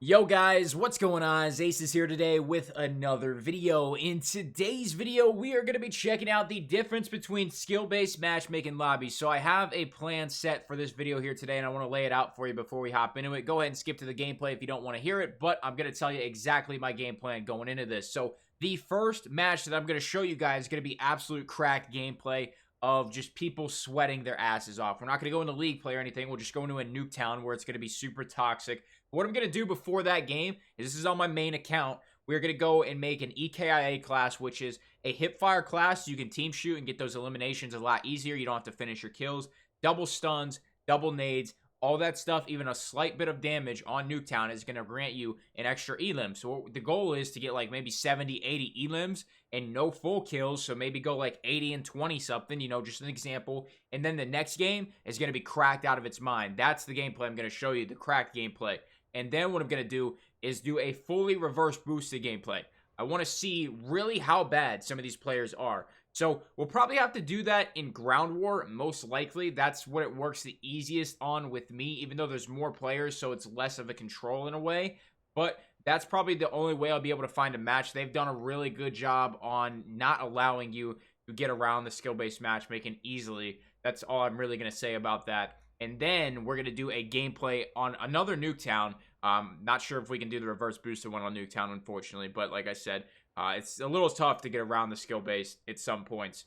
Yo guys, what's going on? Ace is here today with another video. In today's video, we are going to be checking out the difference between skill-based matchmaking lobbies. So I have a plan set for this video here today, and I want to lay it out for you before we hop into it. Go ahead and skip to the gameplay if you don't want to hear it, but I'm going to tell you exactly my game plan going into this. So the first match that I'm going to show you guys is going to be absolute crack gameplay of just people sweating their asses off. We're not going to go into league play or anything. We'll just go into a nuke town where it's going to be super toxic. What I'm going to do before that game is, this is on my main account, we're going to go and make an EKIA class, which is a hipfire class. You can team shoot and get those eliminations a lot easier. You don't have to finish your kills. Double stuns, double nades, all that stuff, even a slight bit of damage on Nuketown is going to grant you an extra elim. So the goal is to get like maybe 70, 80 elims and no full kills. So maybe go like 80 and 20 something, you know, just an example. And then the next game is going to be cracked out of its mind. That's the gameplay I'm going to show you, the cracked gameplay. And then what I'm going to do is do a fully reverse boosted gameplay. I want to see really how bad some of these players are. So we'll probably have to do that in ground war, most likely. That's what it works the easiest on with me, even though there's more players, so it's less of a control in a way. But that's probably the only way I'll be able to find a match. They've done a really good job on not allowing you to get around the skill-based matchmaking easily. That's all I'm really going to say about that. And then we're going to do a gameplay on another Nuketown. Not sure if we can do the reverse boosted one on Nuketown, unfortunately. But like I said, it's a little tough to get around the skill base at some points.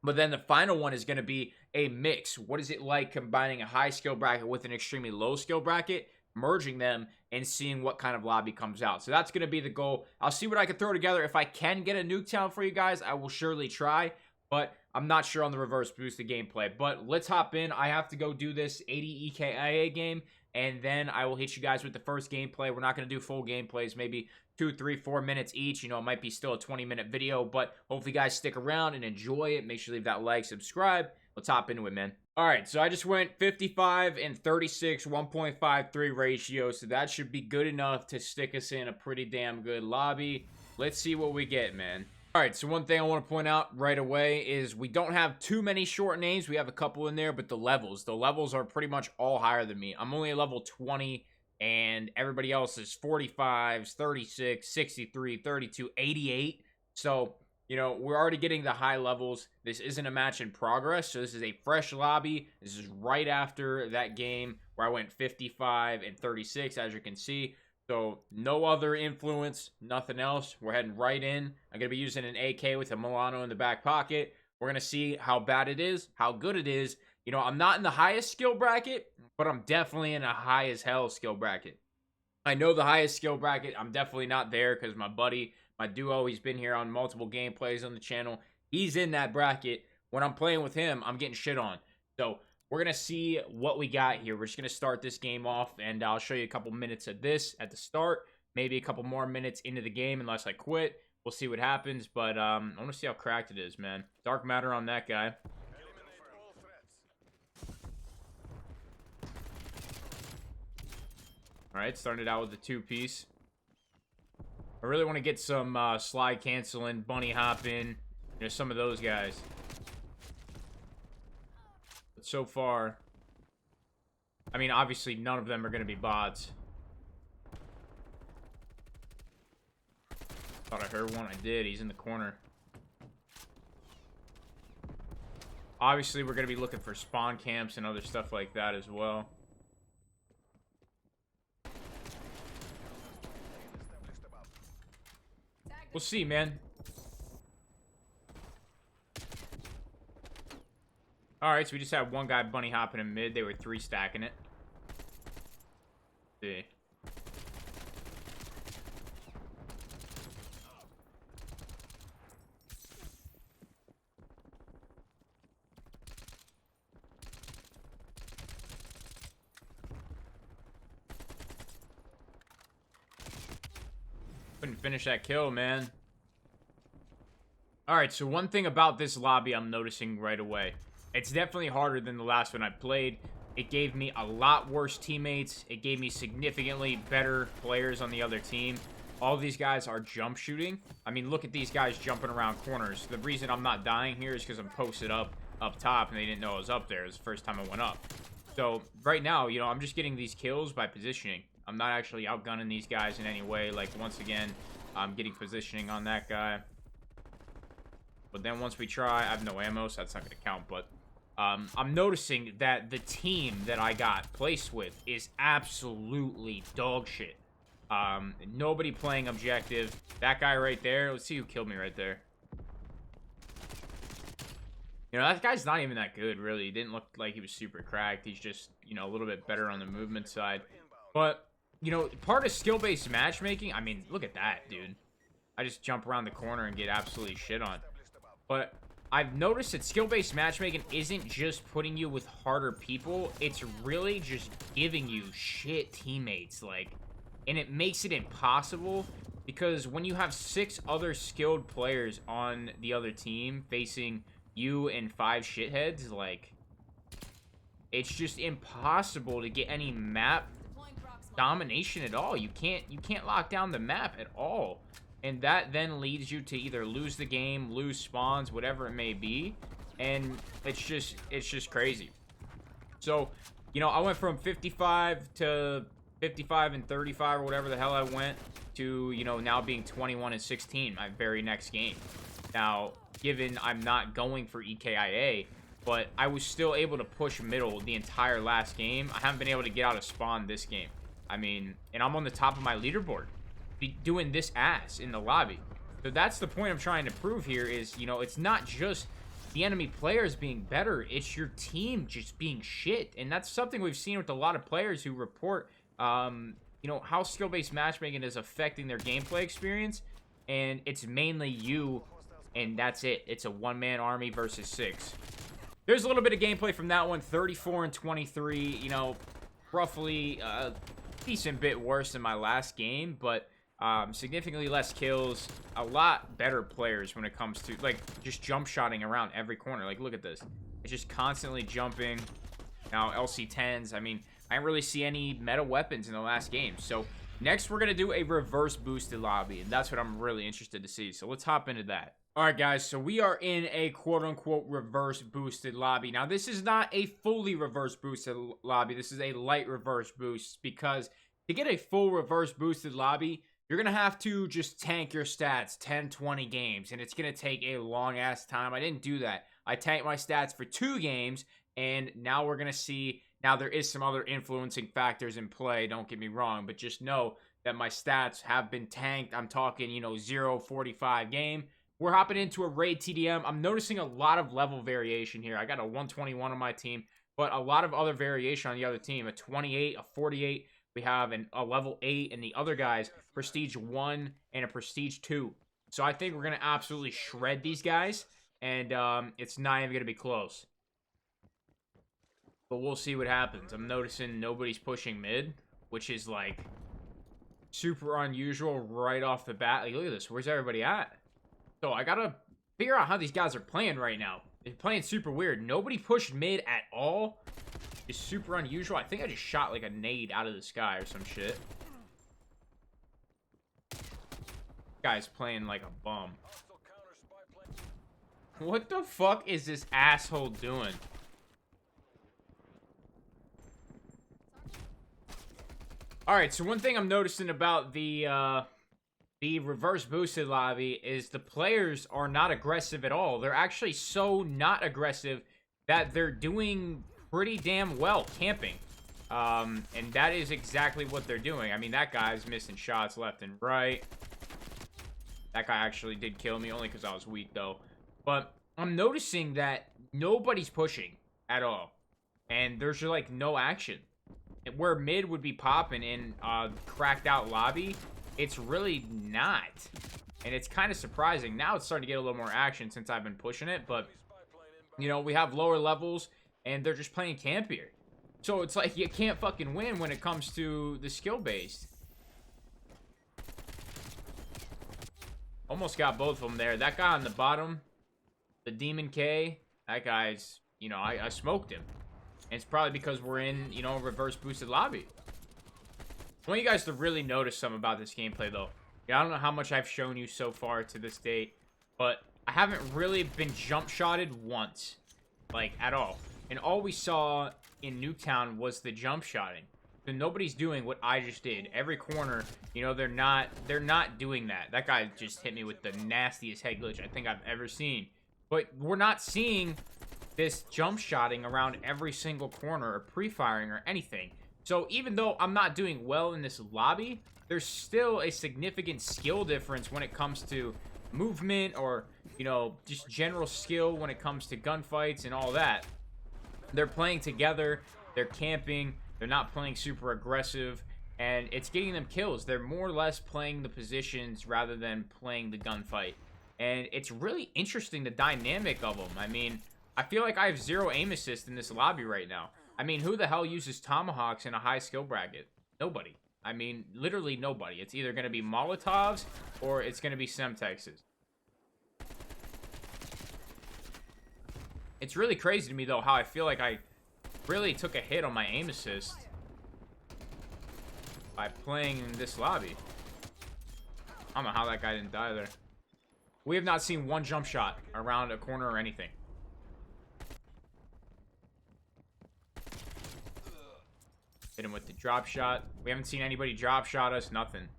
But then the final one is going to be a mix. What is it like combining a high skill bracket with an extremely low skill bracket, merging them, and seeing what kind of lobby comes out? So that's going to be the goal. I'll see what I can throw together. If I can get a Nuketown for you guys, I will surely try. But I'm not sure on the reverse boosted gameplay. But let's hop in. I have to go do this 80 EKIA game, and then I will hit you guys with the first gameplay. We're not going to do full gameplays, maybe 2, 3, 4 minutes each. You know, it might be still a 20-minute video, but hopefully you guys stick around and enjoy it. Make sure you leave that like, subscribe. Let's hop into it, man. All right, so I just went 55 and 36, 1.53 ratio, so that should be good enough to stick us in a pretty damn good lobby. Let's see what we get, man. All right, so one thing I want to point out right away is we don't have too many short names. We have a couple in there, but the levels are pretty much all higher than me. I'm only a level 20, and everybody else is 45s, 36, 63, 32, 88. So, you know, we're already getting the high levels. This isn't a match in progress, so this is a fresh lobby. This is right after that game where I went 55 and 36, as you can see. So no other influence, nothing else. We're heading right in. I'm going to be using an AK with a Milano in the back pocket. We're going to see how bad it is, how good it is. You know, I'm not in the highest skill bracket, but I'm definitely in a high as hell skill bracket. I know the highest skill bracket. I'm definitely not there because my buddy, my duo, he's been here on multiple gameplays on the channel. He's in that bracket. When I'm playing with him, I'm getting shit on. So we're going to see what we got here. We're just going to start this game off, and I'll show you a couple minutes of this at the start. Maybe a couple more minutes into the game unless I quit. We'll see what happens, but I want to see how cracked it is, man. Dark matter on that guy. Alright, started out with the 2-piece. I really want to get some slide canceling, bunny hopping, you know, some of those guys. But so far, I mean, obviously none of them are going to be bots. Thought I heard one. I did. He's in the corner. Obviously, we're going to be looking for spawn camps and other stuff like that as well. We'll see, man. Alright, so we just had one guy bunny hopping in mid. They were 3 stacking it. Let's see. Couldn't finish that kill, man. Alright, so one thing about this lobby I'm noticing right away. It's definitely harder than the last one I played. It gave me a lot worse teammates. It gave me significantly better players on the other team. All these guys are jump shooting. I mean, look at these guys jumping around corners. The reason I'm not dying here is because I'm posted up top, and they didn't know I was up there. It was the first time I went up. So right now, you know, I'm just getting these kills by positioning. I'm not actually outgunning these guys in any way. Like, once again, I'm getting positioning on that guy. But then once we try, I have no ammo, so that's not going to count. But I'm noticing that the team that I got placed with is absolutely dog shit. Nobody playing objective. That guy right there, let's see who killed me right there. You know, that guy's not even that good, really. He didn't look like he was super cracked. He's just, you know, a little bit better on the movement side. But, you know, part of skill-based matchmaking, I mean, look at that, dude. I just jump around the corner and get absolutely shit on. But I've noticed that skill-based matchmaking isn't just putting you with harder people. It's really just giving you shit teammates, like, and it makes it impossible because when you have 6 other skilled players on the other team facing you and 5 shitheads, like, it's just impossible to get any map domination at all. You can't lock down the map at all. And that then leads you to either lose the game, lose spawns, whatever it may be. And it's just crazy. So, you know, I went from 55 to 55 and 35 or whatever the hell I went to, you know, now being 21 and 16 my very next game. Now, given I'm not going for EKIA, but I was still able to push middle the entire last game. I haven't been able to get out of spawn this game. I mean, and I'm on the top of my leaderboard doing this ass in the lobby. So that's the point I'm trying to prove here is, you know, it's not just the enemy players being better, it's your team just being shit. And that's something we've seen with a lot of players who report, you know, how skill-based matchmaking is affecting their gameplay experience. And it's mainly you, and that's it. It's a one-man army versus 6. There's a little bit of gameplay from that one, 34 and 23, you know, roughly a decent bit worse than my last game, but significantly less kills, a lot better players when it comes to, like, just jump shotting around every corner. Like, look at this. It's just constantly jumping. Now, LC-10s, I mean, I didn't really see any meta weapons in the last game. So, next we're going to do a reverse boosted lobby, and that's what I'm really interested to see. So, let's hop into that. Alright guys, so we are in a quote-unquote reverse boosted lobby. Now, this is not a fully reverse boosted lobby. This is a light reverse boost, because to get a full reverse boosted lobby, you're going to have to just tank your stats 10, 20 games, and it's going to take a long-ass time. I didn't do that. I tanked my stats for 2 games, and now we're going to see. Now, there is some other influencing factors in play, don't get me wrong, but just know that my stats have been tanked. I'm talking, you know, 0-45 game. We're hopping into a raid TDM. I'm noticing a lot of level variation here. I got a 121 on my team, but a lot of other variation on the other team. A 28, a 48. We have a level 8, and the other guys, Prestige 1 and a Prestige 2. So I think we're going to absolutely shred these guys, and it's not even going to be close. But we'll see what happens. I'm noticing nobody's pushing mid, which is, like, super unusual right off the bat. Like, look at this. Where's everybody at? So I got to figure out how these guys are playing right now. They're playing super weird. Nobody pushed mid at all. Is super unusual. I think I just shot like a nade out of the sky or some shit. Guy's playing like a bum. What the fuck is this asshole doing? Alright, so one thing I'm noticing about the reverse boosted lobby is the players are not aggressive at all. They're actually so not aggressive that they're doing pretty damn well camping. And that is exactly what they're doing. I mean, that guy's missing shots left and right. That guy actually did kill me, only because I was weak, though. But I'm noticing that nobody's pushing at all. And there's just, like, no action. Where mid would be popping in a cracked out lobby, it's really not. And it's kind of surprising. Now it's starting to get a little more action since I've been pushing it. But, you know, we have lower levels, and they're just playing camp here. So it's like you can't fucking win when it comes to the skill-based. Almost got both of them there. That guy on the bottom, the Demon K, that guy's, you know, I smoked him. And it's probably because we're in, you know, a reverse boosted lobby. I want you guys to really notice something about this gameplay, though. Yeah, I don't know how much I've shown you so far to this date, but I haven't really been jump shotted once, like, at all. And all we saw in Nuketown was the jump shotting. then nobody's doing what I just did. Every corner, you know, they're not doing that. That guy just hit me with the nastiest head glitch I think I've ever seen. But we're not seeing this jump shotting around every single corner or pre-firing or anything. So even though I'm not doing well in this lobby, there's still a significant skill difference when it comes to movement or, you know, just general skill when it comes to gunfights and all that. They're playing together, they're camping, they're not playing super aggressive, and it's getting them kills. They're more or less playing the positions rather than playing the gunfight. And it's really interesting, the dynamic of them. I mean, I feel like I have 0 aim assist in this lobby right now. I mean, who the hell uses tomahawks in a high skill bracket? Nobody. I mean, literally nobody. It's either going to be Molotovs or it's going to be Semtexes. It's really crazy to me, though, how I feel like I really took a hit on my aim assist by playing in this lobby. I don't know how that guy didn't die there. We have not seen one jump shot around a corner or anything. Hit him with the drop shot. We haven't seen anybody drop shot us. Nothing.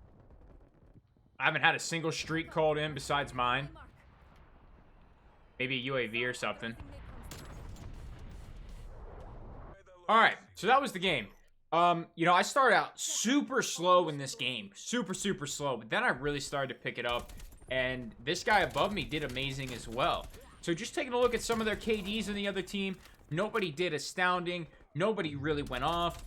I haven't had a single streak called in besides mine. Maybe a UAV or something. Alright, so that was the game. You know, I started out super slow in this game. Super slow. But then I really started to pick it up. And this guy above me did amazing as well. So just taking a look at some of their KDs in the other team. Nobody did astounding. Nobody really went off.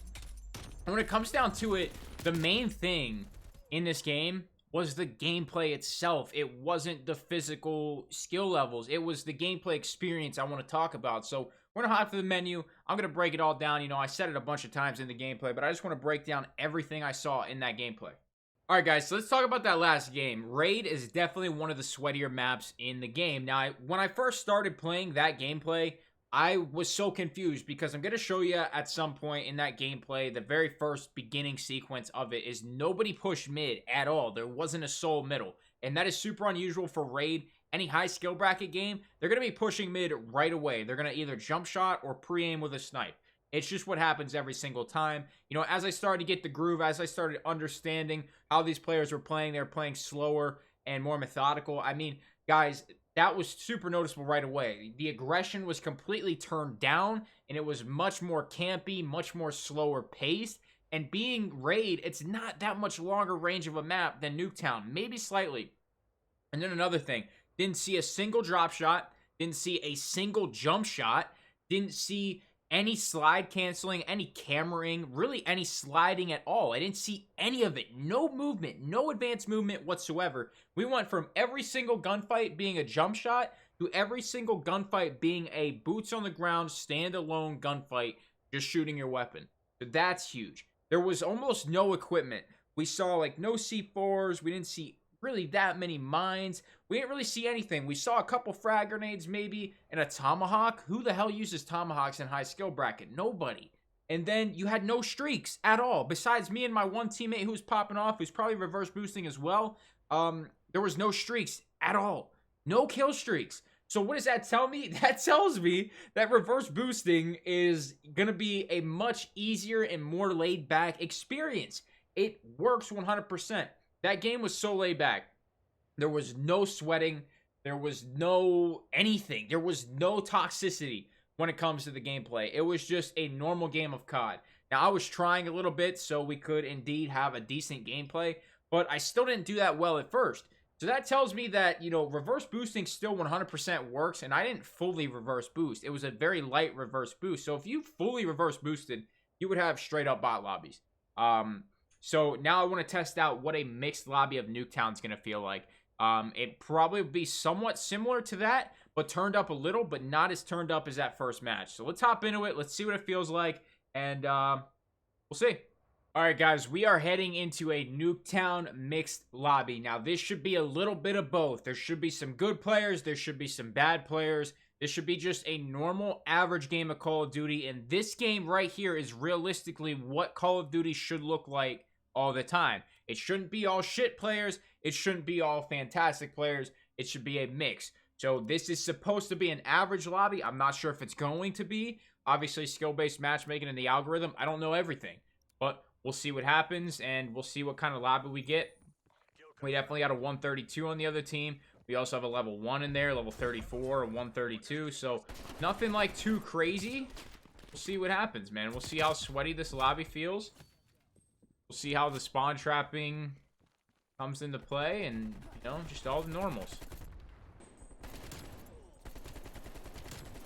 And when it comes down to it, the main thing in this game was the gameplay itself. It wasn't the physical skill levels. It was the gameplay experience I want to talk about. So we're going to hop to the menu. I'm going to break it all down. You know, I said it a bunch of times in the gameplay, but I just want to break down everything I saw in that gameplay. Alright guys, so let's talk about that last game. Raid is definitely one of the sweatier maps in the game. Now, when I first started playing that gameplay, I was so confused because I'm going to show you at some point in that gameplay, the very first beginning sequence of it is nobody pushed mid at all. There wasn't a soul middle. And that is super unusual for Raid. Any high skill bracket game, they're going to be pushing mid right away. They're going to either jump shot or pre-aim with a snipe. It's just what happens every single time. You know, as I started to get the groove, as I started understanding how these players were playing, they were playing slower and more methodical. I mean, guys, that was super noticeable right away. The aggression was completely turned down, and it was much more campy, much more slower paced. And being Raid, it's not that much longer range of a map than Nuketown, maybe slightly. And then another thing, didn't see a single drop shot, didn't see a single jump shot, didn't see any slide canceling, any cameraing, really any sliding at all. I didn't see any of it. No movement, no advanced movement whatsoever. We went from every single gunfight being a jump shot to every single gunfight being a boots on the ground, standalone gunfight, just shooting your weapon. So that's huge. There was almost no equipment. We saw like no C4s. We didn't see really that many mines. We didn't really see anything. We saw a couple frag grenades maybe and a tomahawk. Who the hell uses tomahawks in high skill bracket? Nobody. And then you had no streaks at all. Besides me and my one teammate who was popping off, who's probably reverse boosting as well. There was no streaks at all. No kill streaks. So what does that tell me? That tells me that reverse boosting is going to be a much easier and more laid back experience. It works 100%. That game was so laid back. There was no sweating. There was no anything. There was no toxicity when it comes to the gameplay. It was just a normal game of COD. Now, I was trying a little bit so we could indeed have a decent gameplay, but I still didn't do that well at first. So that tells me that, you know, reverse boosting still 100% works, and I didn't fully reverse boost. It was a very light reverse boost. So if you fully reverse boosted, you would have straight up bot lobbies. So now I want to test out what a mixed lobby of Nuketown is going to feel like. It probably would be somewhat similar to that, but turned up a little, but not as turned up as that first match. So let's hop into it. Let's see what it feels like, and we'll see. All right, guys, we are heading into a Nuketown mixed lobby. Now, this should be a little bit of both. There should be some good players. There should be some bad players. This should be just a normal, average game of Call of Duty, and this game right here is realistically what Call of Duty should look like all the time. It shouldn't be all shit players. It shouldn't be all fantastic players. It should be a mix. So this is supposed to be an average lobby. I'm not sure if it's going to be. Obviously, skill-based matchmaking and the algorithm, I don't know everything. But we'll see what happens, and we'll see what kind of lobby we get. We definitely got a 132 on the other team. We also have a level 1 in there, level 34, a 132. So nothing like too crazy. We'll see what happens, man. We'll see how sweaty this lobby feels. We'll see how the spawn trapping comes into play, and, you know, just all the normals.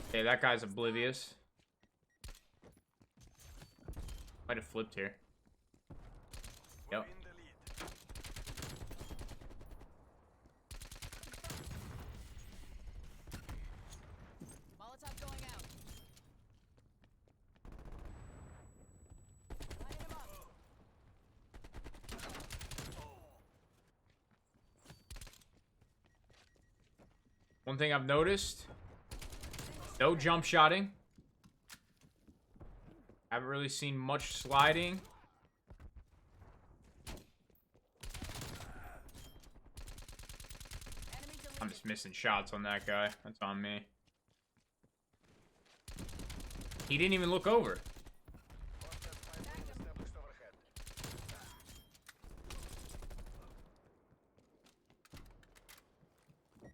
Okay, that guy's oblivious. Might have flipped here. Yep. Molotov going out. Light him up. One thing I've noticed, no jump shotting. Haven't really seen much sliding. I'm just missing shots on that guy. That's on me. He didn't even look over.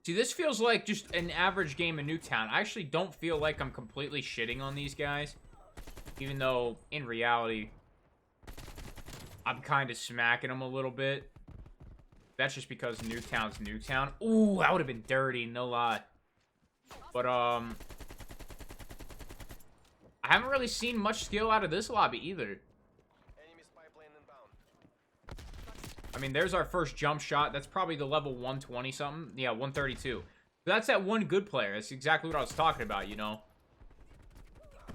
See, this feels like just an average game in Nuketown. I actually don't feel like I'm completely shitting on these guys. Even though, in reality, I'm kind of smacking them a little bit. That's just because Nuketown's Nuketown. Ooh, that would have been dirty, no lie. But, I haven't really seen much skill out of this lobby either. I mean, there's our first jump shot. That's probably the level 120 something. Yeah, 132. But that's that one good player. That's exactly what I was talking about, you know.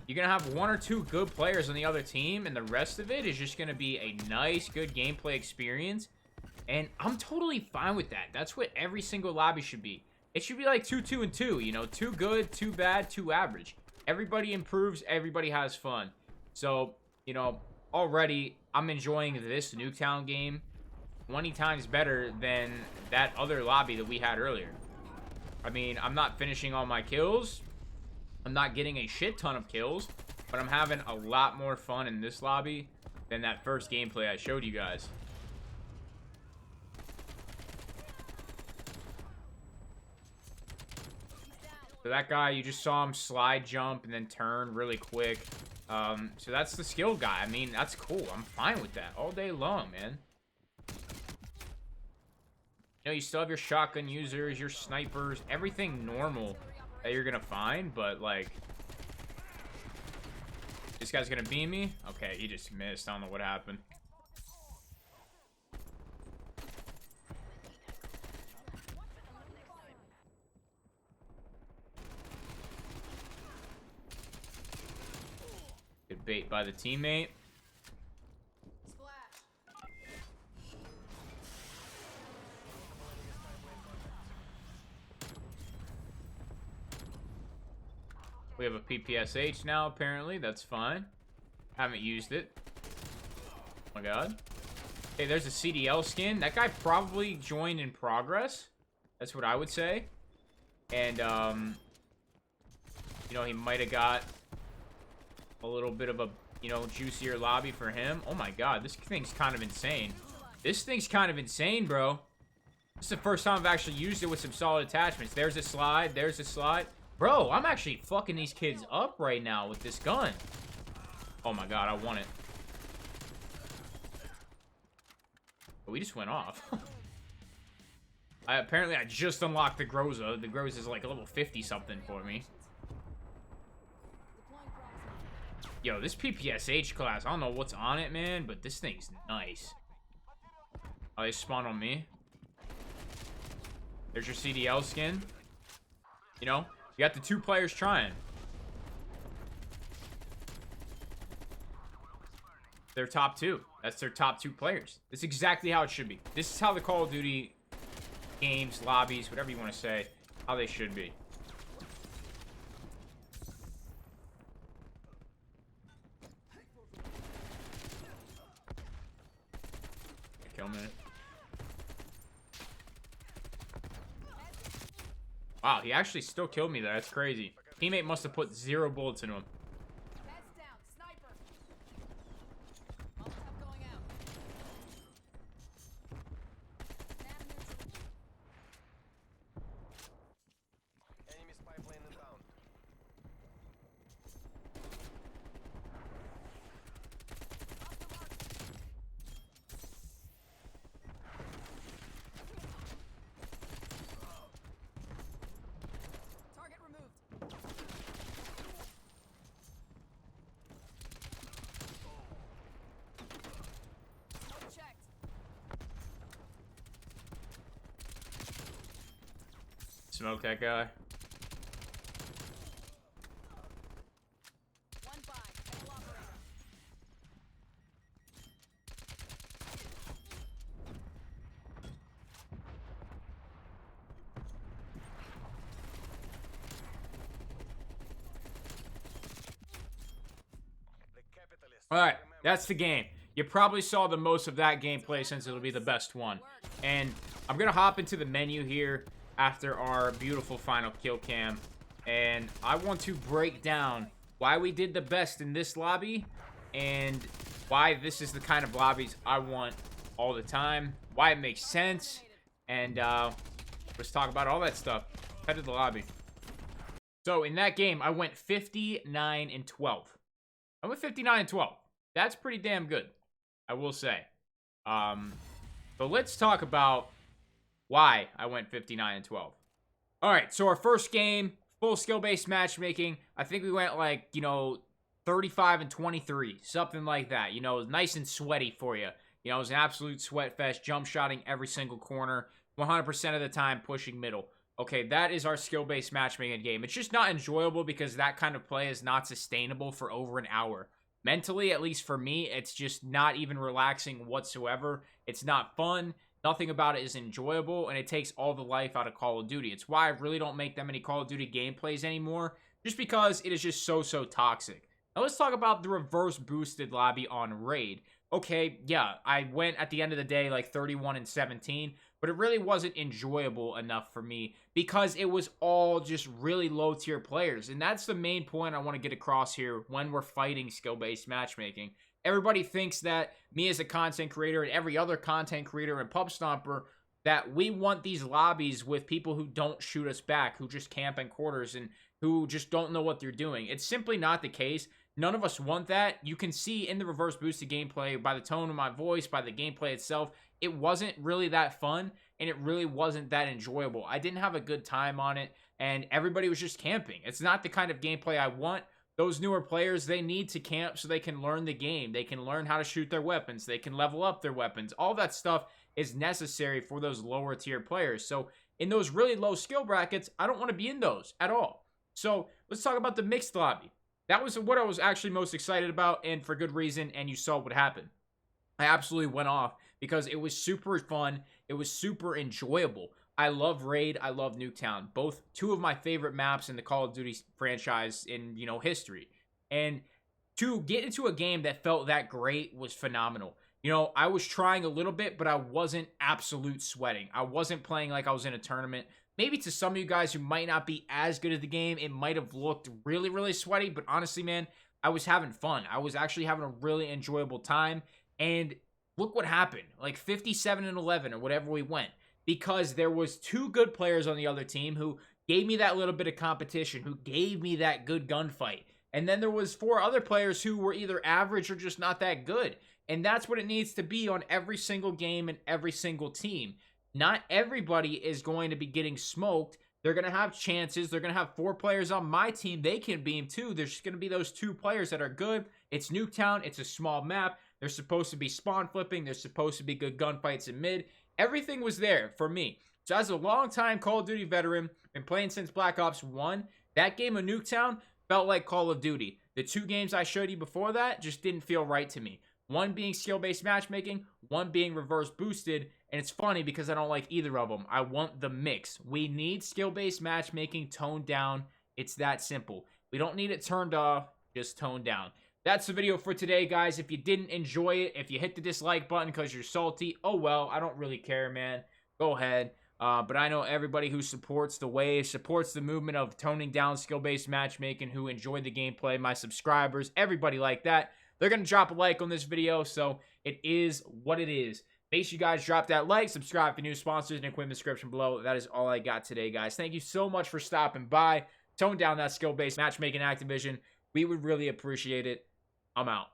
You're going to have 1 or 2 good players on the other team, and the rest of it is just going to be a nice, good gameplay experience. And I'm totally fine with that. That's what every single lobby should be. It should be like 2, 2, and 2, you know. 2 good, 2 bad, 2 average. Everybody improves, everybody has fun. So, you know, already I'm enjoying this Nuketown game 20 times better than that other lobby that we had earlier. I mean, I'm not finishing all my kills. I'm not getting a shit ton of kills, but I'm having a lot more fun in this lobby than that first gameplay I showed you guys. So that guy, you just saw him slide jump and then turn really quick. So that's the skill guy. I mean, that's cool. I'm fine with that all day long, man. You know, you still have your shotgun users, your snipers, everything normal that you're gonna find, but, like, this guy's gonna beam me? Okay, he just missed. I don't know what happened. Good bait by the teammate. We have a PPSH now, apparently. That's fine. Haven't used it. Oh my god. Okay, there's a CDL skin. That guy probably joined in progress. That's what I would say. And, you know, he might have got a little bit of a, you know, juicier lobby for him. Oh my god, this thing's kind of insane. This thing's kind of insane, bro. This is the first time I've actually used it with some solid attachments. There's a slide. There's a slide. Bro, I'm actually fucking these kids up right now with this gun. Oh my god, I want it. But we just went off. Apparently, I just unlocked the Groza. The Groza is like a level 50 something for me. Yo, this PPSH class, I don't know what's on it, man, but this thing's nice. Oh, they spawned on me. There's your CDL skin. You know? You got the 2 players trying. They're top 2. That's their top 2 players. That's exactly how it should be. This is how the Call of Duty games, lobbies, whatever you want to say, how they should be. Kill me. Wow, he actually still killed me there. That's crazy. Teammate must have put 0 bullets into him. Heads down, sniper. Molotov going Smoke that guy. Alright, that's the game. You probably saw the most of that gameplay since it'll be the best one. And I'm going to hop into the menu here after our beautiful final kill cam. And I want to break down why we did the best in this lobby and why this is the kind of lobbies I want all the time, why it makes sense, and let's talk about all that stuff. Head to the lobby. So in that game, I went 59-12. I went 59-12. That's pretty damn good, I will say. But let's talk about why I went 59-12. All right, so our first game, full skill-based matchmaking. I think we went like, 35-23, something like that. It was nice and sweaty for you. It was an absolute sweat fest, jump shotting every single corner, 100% of the time pushing middle. Okay, that is our skill-based matchmaking game. It's just not enjoyable because that kind of play is not sustainable for over an hour. Mentally, at least for me, it's just not even relaxing whatsoever. It's not fun. Nothing about it is enjoyable, and it takes all the life out of Call of Duty. It's why I really don't make that many Call of Duty gameplays anymore, just because it is just so toxic. Now let's talk about the reverse boosted lobby on Raid. Okay, yeah, I went at the end of the day like 31-17, but it really wasn't enjoyable enough for me because it was all just really low tier players. And that's the main point I want to get across here when we're fighting skill-based matchmaking. Everybody thinks that me as a content creator and every other content creator and pub stomper, that we want these lobbies with people who don't shoot us back, who just camp in quarters and who just don't know what they're doing. It's simply not the case. None of us want that. You can see in the reverse boosted gameplay, by the tone of my voice, by the gameplay itself, it wasn't really that fun, and it really wasn't that enjoyable. I didn't have a good time on it, and everybody was just camping. It's not the kind of gameplay I want. Those newer players, they need to camp so they can learn the game. They can learn how to shoot their weapons. They can level up their weapons. All that stuff is necessary for those lower tier players. So in those really low skill brackets, I don't want to be in those at all. So let's talk about the mixed lobby. That was what I was actually most excited about, and for good reason, and you saw what happened. I absolutely went off because it was super fun. It was super enjoyable. I love Raid. I love Nuketown. Both two of my favorite maps in the Call of Duty franchise in, history. And to get into a game that felt that great was phenomenal. I was trying a little bit, but I wasn't absolute sweating. I wasn't playing like I was in a tournament. Maybe to some of you guys who might not be as good at the game, it might have looked really, really sweaty. But honestly, man, I was having fun. I was actually having a really enjoyable time. And look what happened. Like 57-11 or whatever we went. Because there was two good players on the other team who gave me that little bit of competition, who gave me that good gunfight. And then there was four other players who were either average or just not that good. And that's what it needs to be on every single game and every single team. Not everybody is going to be getting smoked. They're going to have chances. They're going to have four players on my team. They can beam too. There's just going to be those two players that are good. It's Nuketown. It's a small map. There's supposed to be spawn flipping. There's supposed to be good gunfights in mid. Everything was there for me. So as a long-time Call of Duty veteran, been playing since Black Ops 1, that game of Nuketown felt like Call of Duty. The two games I showed you before that just didn't feel right to me. One being skill-based matchmaking, one being reverse boosted, and it's funny because I don't like either of them. I want the mix. We need skill-based matchmaking toned down. It's that simple. We don't need it turned off, just toned down. That's the video for today, guys. If you didn't enjoy it, if you hit the dislike button because you're salty, oh well, I don't really care, man. Go ahead. But I know everybody who supports the wave, supports the movement of toning down skill-based matchmaking, who enjoy the gameplay, my subscribers, everybody like that, they're going to drop a like on this video, so it is what it is. Make sure you guys drop that like, subscribe for new sponsors, and equipment description below. That is all I got today, guys. Thank you so much for stopping by. Tone down that skill-based matchmaking Activision. We would really appreciate it. I'm out.